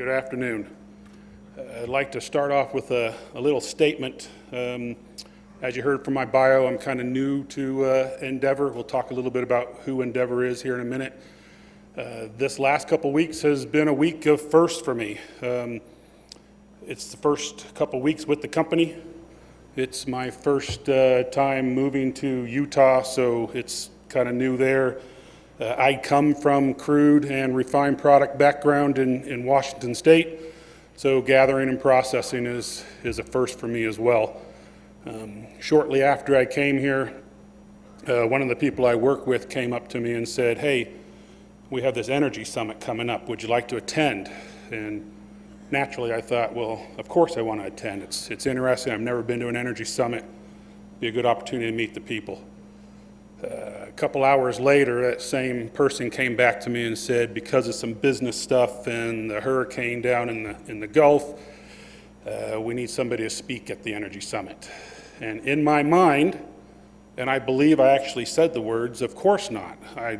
Good afternoon. I'd like to start off with a little statement. As you heard from my bio, I'm kind of new to Endeavor. We'll talk a little bit about who Endeavor is here in a minute. This last couple weeks has been a week of firsts for me. It's the first couple weeks with the company. It's my first time moving to Utah, so it's kind of new there. I come from crude and refined product background in Washington State, so gathering and processing is a first for me as well. Shortly after I came here, one of the people I work with came up to me and said, "Hey, we have this energy summit coming up. Would you like to attend?" And naturally I thought, well, of course I want to attend. It's interesting. I've never been to an energy summit. Be a good opportunity to meet the people. A couple hours later, that same person came back to me and said, because of some business stuff and the hurricane down in the Gulf, we need somebody to speak at the Energy Summit. And in my mind, and I believe I actually said the words, "Of course not. I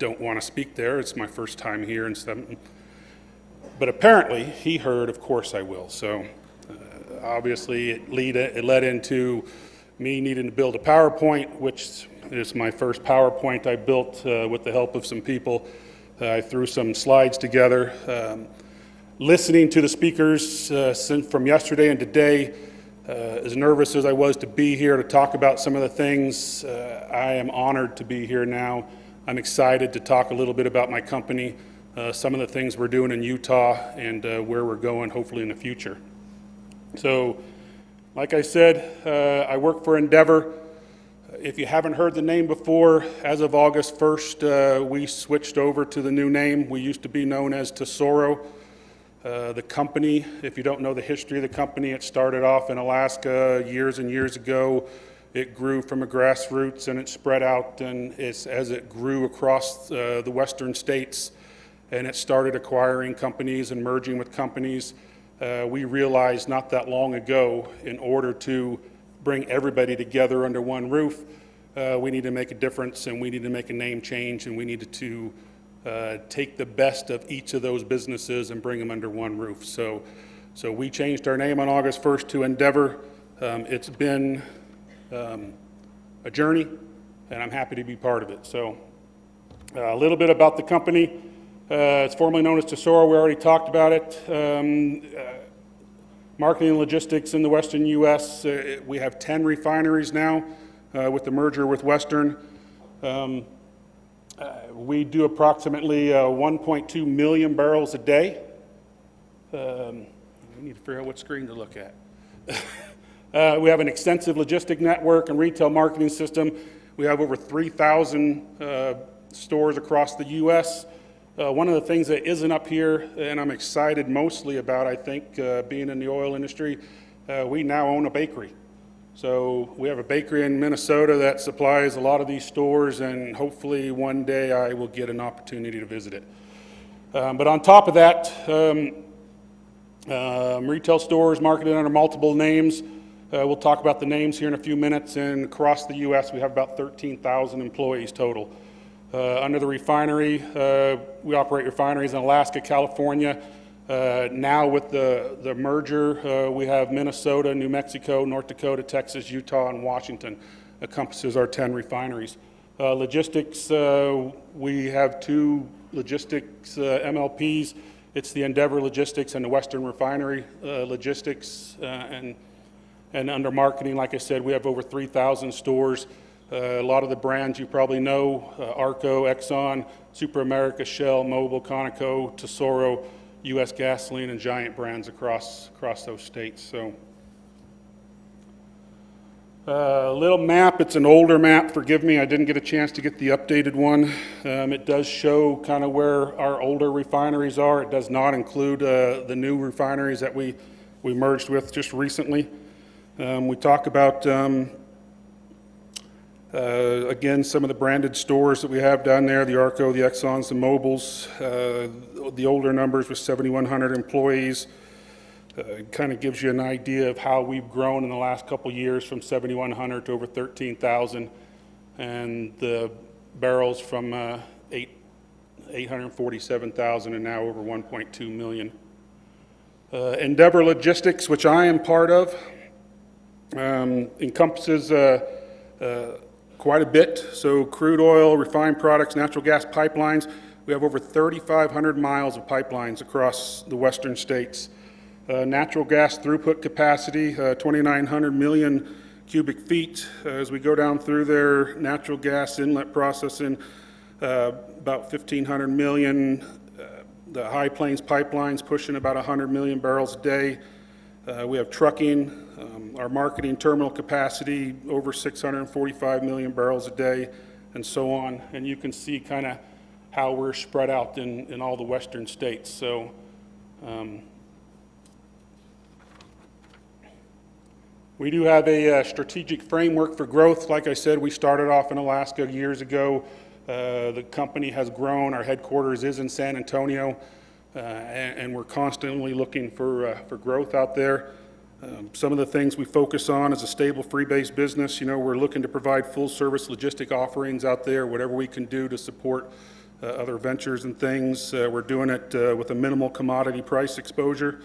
don't want to speak there. It's my first time here." And stuff. But apparently, he heard, "Of course I will." So obviously, it led into me needing to build a PowerPoint, which is my first PowerPoint I built with the help of some people. I threw some slides together. Listening to the speakers from yesterday and today, as nervous as I was to be here to talk about some of the things, I am honored to be here now. I'm excited to talk a little bit about my company, some of the things we're doing in Utah, and where we're going hopefully in the future. So, like I said, I work for Endeavor. If you haven't heard the name before, as of August 1st, we switched over to the new name. We used to be known as Tesoro. The company, if you don't know the history of the company, it started off in Alaska years and years ago. It grew from a grassroots and it spread out, and as it grew across the western states and it started acquiring companies and merging with companies, we realized not that long ago, in order to bring everybody together under one roof, we need to make a difference, and we need to make a name change, and we needed to take the best of each of those businesses and bring them under one roof. So we changed our name on August 1st to Endeavor. It's been a journey, and I'm happy to be part of it. So a little bit about the company. It's formerly known as Tesoro. We already talked about it. Marketing and logistics in the western U.S. We have 10 refineries now with the merger with Western. We do approximately 1.2 million barrels a day. We need to figure out what screen to look at. We have an extensive logistic network and retail marketing system. We have over 3,000 stores across the U.S. One of the things that isn't up here, and I'm excited mostly about, I think, being in the oil industry, we now own a bakery. So we have a bakery in Minnesota that supplies a lot of these stores, and hopefully one day I will get an opportunity to visit it. But on top of that, retail stores marketed under multiple names. We'll talk about the names here in a few minutes, and across the U.S. we have about 13,000 employees total. Under the refinery, we operate refineries in Alaska, California. Now with the merger, we have Minnesota, New Mexico, North Dakota, Texas, Utah, and Washington encompasses our 10 refineries. Logistics, we have 2 logistics MLPs. It's the Endeavor Logistics and the Western Refinery Logistics. And under marketing, like I said, we have over 3,000 stores. A lot of the brands you probably know, Arco, Exxon, Super America, Shell, Mobil, Conoco, Tesoro, U.S. Gasoline, and Giant brands across those states. So, little map. It's an older map. Forgive me, I didn't get a chance to get the updated one. It does show kind of where our older refineries are. It does not include the new refineries that we merged with just recently. We talk about again, some of the branded stores that we have down there, the Arco, the Exxons, the Mobils. The older numbers with 7,100 employees. Kind of gives you an idea of how we've grown in the last couple years from 7,100 to over 13,000, and the barrels from 847,000 and now over 1.2 million Endeavor Logistics, which I am part of, encompasses quite a bit. So crude oil, refined products, natural gas pipelines. We have over 3,500 miles of pipelines across the western states. Natural gas throughput capacity, 2,900 million cubic feet. As we go down through there, natural gas inlet processing, about 1,500 million. The High Plains pipelines pushing about 100 million barrels a day. We have trucking, our marketing terminal capacity over 645 million barrels a day, and so on. And you can see kind of how we're spread out in all the western states. So we do have a strategic framework for growth. Like I said, we started off in Alaska years ago. The company has grown. Our headquarters is in San Antonio, and we're constantly looking for growth out there. Some of the things we focus on is a stable, free-based business. You know, we're looking to provide full-service logistic offerings out there, whatever we can do to support other ventures and things. We're doing it with a minimal commodity price exposure.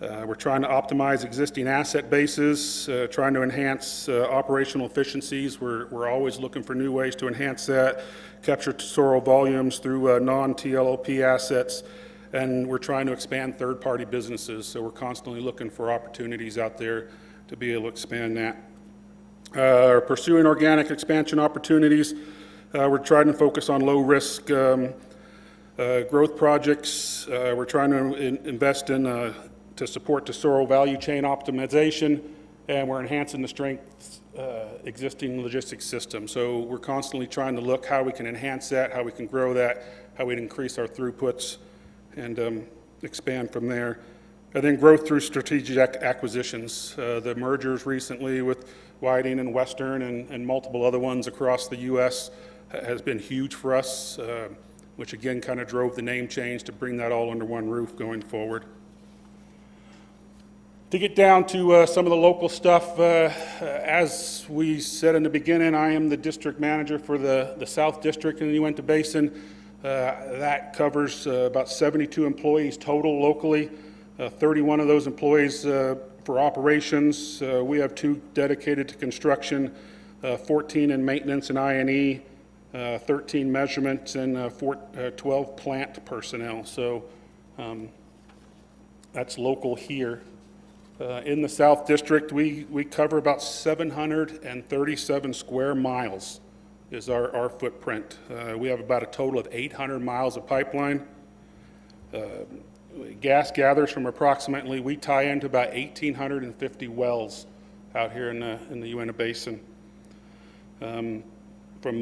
We're trying to optimize existing asset bases, trying to enhance operational efficiencies. We're always looking for new ways to enhance that, capture sorrel volumes through non-TLOP assets, and we're trying to expand third-party businesses. So we're constantly looking for opportunities out there to be able to expand that. Pursuing organic expansion opportunities. We're trying to focus on low-risk growth projects. We're trying to invest in to support the sorrel value chain optimization, and we're enhancing the strength existing logistics system. So we're constantly trying to look how we can enhance that, how we can grow that, how we can increase our throughputs, and expand from there. And then growth through strategic acquisitions. The mergers recently with Whiting and Western and multiple other ones across the U.S. has been huge for us, which again kind of drove the name change to bring that all under one roof going forward. To get down to some of the local stuff, as we said in the beginning, I am the district manager for the South District in the Uintah Basin. That covers about 72 employees total locally, 31 of those employees for operations. We have 2 dedicated to construction, 14 in maintenance and I&E, 13 measurements, and 12 plant personnel. So that's local here. In the South District, we cover about 737 square miles is our footprint. We have about a total of 800 miles of pipeline. Gas gathers from approximately, we tie into about 1,850 wells out here in the Uintah Basin from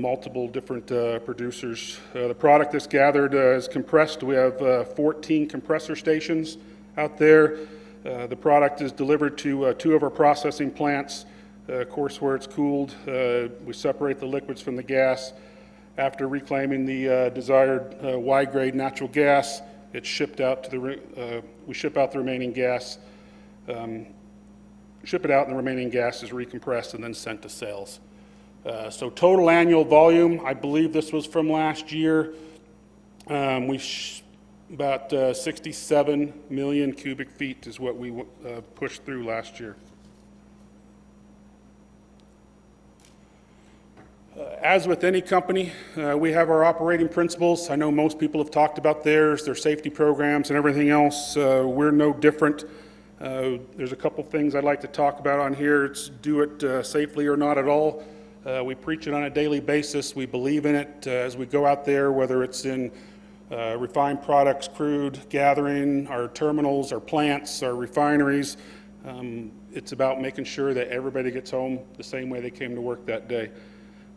multiple different producers. The product that's gathered is compressed. We have 14 compressor stations out there. The product is delivered to 2 of our processing plants. Of course, where it's cooled, we separate the liquids from the gas. After reclaiming the desired Y-grade natural gas, it's shipped out to we ship out the remaining gas, ship it out, and the remaining gas is recompressed and then sent to sales. So total annual volume, I believe this was from last year, about 67 million cubic feet is what we pushed through last year. As with any company, we have our operating principles. I know most people have talked about theirs, their safety programs and everything else. We're no different. There's a couple things I'd like to talk about on here. It's do it safely or not at all. We preach it on a daily basis. We believe in it as we go out there, whether it's in refined products, crude, gathering, our terminals, our plants, our refineries. It's about making sure that everybody gets home the same way they came to work that day.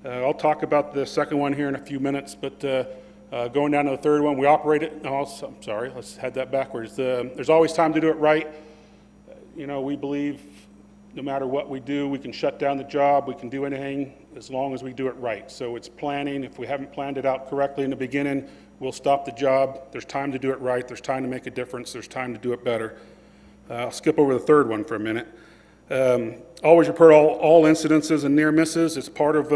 I'll talk about the second one here in a few minutes, but going down to the third one, we operate it. Oh, I'm sorry, let's head that backwards. There's always time to do it right. You know, we believe no matter what we do, we can shut down the job, we can do anything as long as we do it right. So it's planning. If we haven't planned it out correctly in the beginning, we'll stop the job. There's time to do it right. There's time to make a difference. There's time to do it better. I'll skip over the third one for a minute. Always report all incidences and near misses. It's part of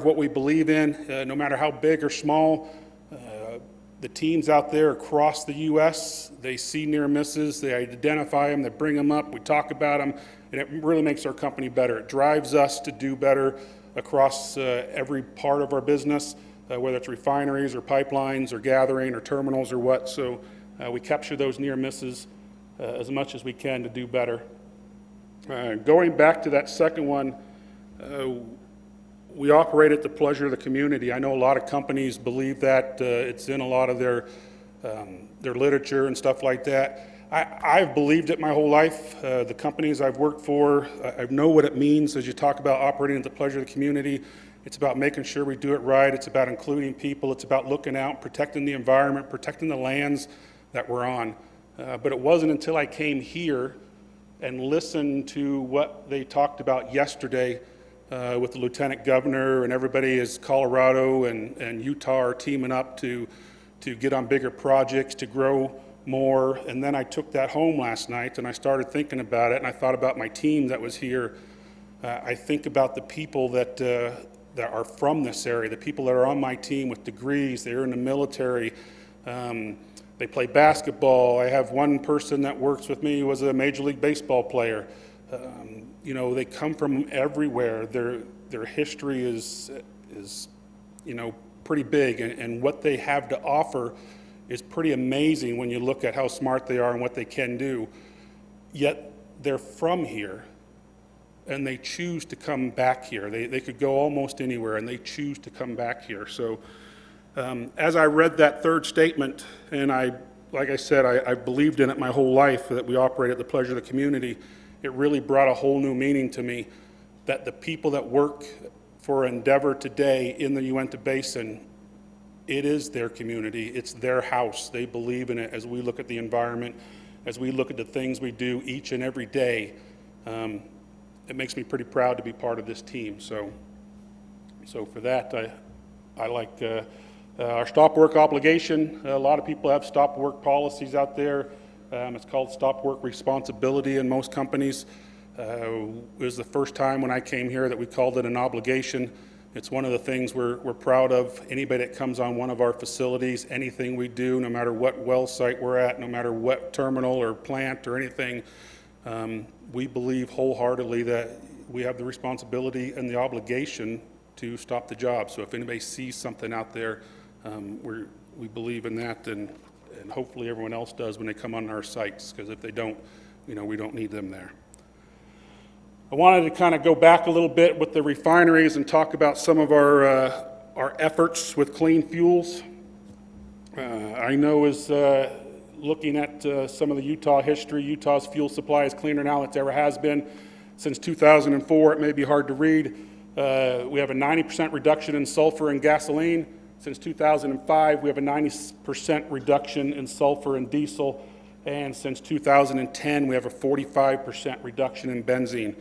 what we believe in, no matter how big or small. The teams out there across the U.S., they see near misses, they identify them, they bring them up, we talk about them, and it really makes our company better. It drives us to do better across every part of our business, whether it's refineries or pipelines or gathering or terminals or what. So we capture those near misses as much as we can to do better. Going back to that second one, we operate at the pleasure of the community. I know a lot of companies believe that. It's in a lot of their literature and stuff like that. I've believed it my whole life. The companies I've worked for, I know what it means as you talk about operating at the pleasure of the community. It's about making sure we do it right. It's about including people. It's about looking out, protecting the environment, protecting the lands that we're on. But it wasn't until I came here and listened to what they talked about yesterday with the lieutenant governor and everybody as Colorado and Utah are teaming up to get on bigger projects, to grow more. And then I took that home last night and I started thinking about it, and I thought about my team that was here. I think about the people that are from this area, the people that are on my team with degrees, they're in the military, they play basketball. I have one person that works with me who was a Major League Baseball player. You know, they come from everywhere. Their history is you know, pretty big, and what they have to offer is pretty amazing when you look at how smart they are and what they can do. Yet they're from here, and they choose to come back here. They could go almost anywhere, and they choose to come back here. So as I read that third statement, and like I said, I believed in it my whole life, that we operate at the pleasure of the community, it really brought a whole new meaning to me, that the people that work for Endeavor today in the Uintah Basin, it is their community, it's their house. They believe in it as we look at the environment, as we look at the things we do each and every day. It makes me pretty proud to be part of this team. So for that, I like our stop work obligation. A lot of people have stop work policies out there. It's called stop work responsibility in most companies. It was the first time when I came here that we called it an obligation. It's one of the things we're proud of. Anybody that comes on one of our facilities, anything we do, no matter what well site we're at, no matter what terminal or plant or anything, we believe wholeheartedly that we have the responsibility and the obligation to stop the job. So if anybody sees something out there, we believe in that, and hopefully everyone else does when they come on our sites, because if they don't, you know, we don't need them there. I wanted to kind of go back a little bit with the refineries and talk about some of our efforts with clean fuels. I know as looking at some of the Utah history, Utah's fuel supply is cleaner now than it ever has been. Since 2004, it may be hard to read. We have a 90% reduction in sulfur in gasoline. Since 2005, we have a 90% reduction in sulfur in diesel. And since 2010, we have a 45% reduction in benzene.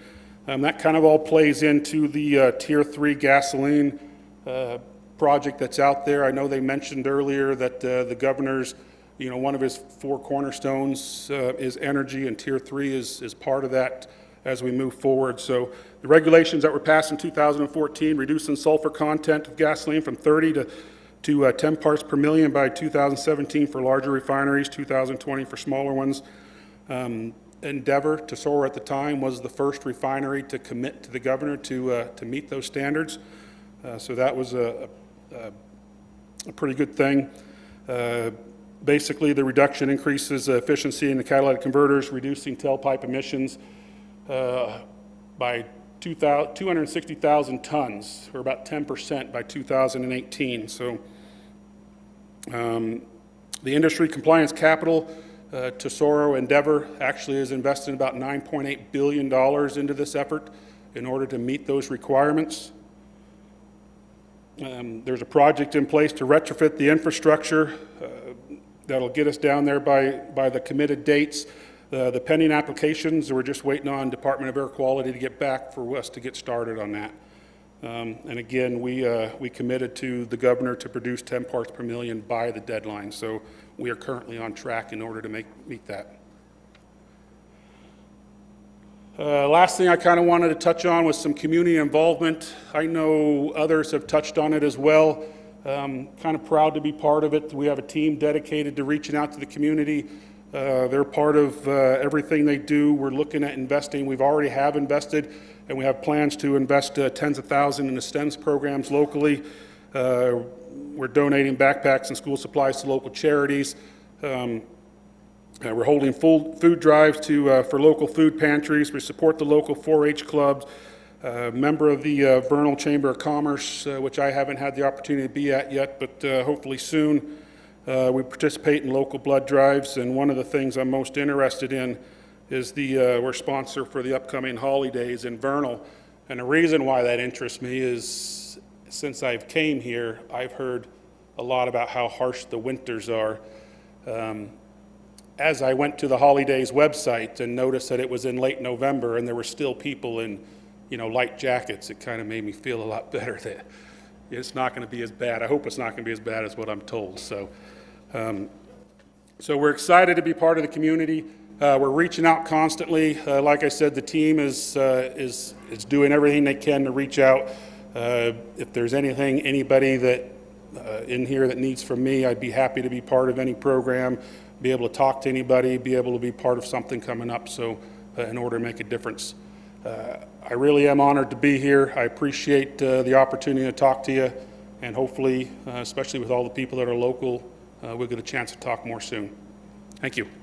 That kind of all plays into the Tier 3 gasoline project that's out there. I know they mentioned earlier that the governor's, you know, one of his 4 cornerstones is energy, and Tier 3 is part of that as we move forward. So the regulations that were passed in 2014, reducing sulfur content of gasoline from 30 to 10 parts per million by 2017 for larger refineries, 2020 for smaller ones. Endeavor, Tesoro at the time, was the first refinery to commit to the governor to meet those standards. So that was a pretty good thing. Basically, the reduction increases efficiency in the catalytic converters, reducing tailpipe emissions by 260,000 tons, or about 10% by 2018. So the industry compliance capital, Tesoro Endeavor actually has invested about $9.8 billion into this effort in order to meet those requirements. There's a project in place to retrofit the infrastructure that'll get us down there by the committed dates. The pending applications, we're just waiting on Department of Air Quality to get back for us to get started on that. And again, we committed to the governor to produce 10 parts per million by the deadline. So we are currently on track in order to meet that. Last thing I kind of wanted to touch on was some community involvement. I know others have touched on it as well. Kind of proud to be part of it. We have a team dedicated to reaching out to the community. They're part of everything they do. We're looking at investing. We've already have invested, and we have plans to invest tens of thousands in the STEMS programs locally. We're donating backpacks and school supplies to local charities. We're holding full food drives for local food pantries. We support the local 4-H clubs. Member of the Vernal Chamber of Commerce, which I haven't had the opportunity to be at yet, but hopefully soon. We participate in local blood drives, and one of the things I'm most interested in is we're sponsor for the upcoming holidays in Vernal. And the reason why that interests me is since I've came here, I've heard a lot about how harsh the winters are. As I went to the holidays website and noticed that it was in late November and there were still people in light jackets, it kind of made me feel a lot better that it's not going to be as bad. I hope it's not going to be as bad as what I'm told. So we're excited to be part of the community. We're reaching out constantly. Like I said, the team is doing everything they can to reach out. If there's anybody that in here that needs from me, I'd be happy to be part of any program, be able to talk to anybody, be able to be part of something coming up. So in order to make a difference. I really am honored to be here. I appreciate the opportunity to talk to you, and hopefully, especially with all the people that are local, we'll get a chance to talk more soon. Thank you.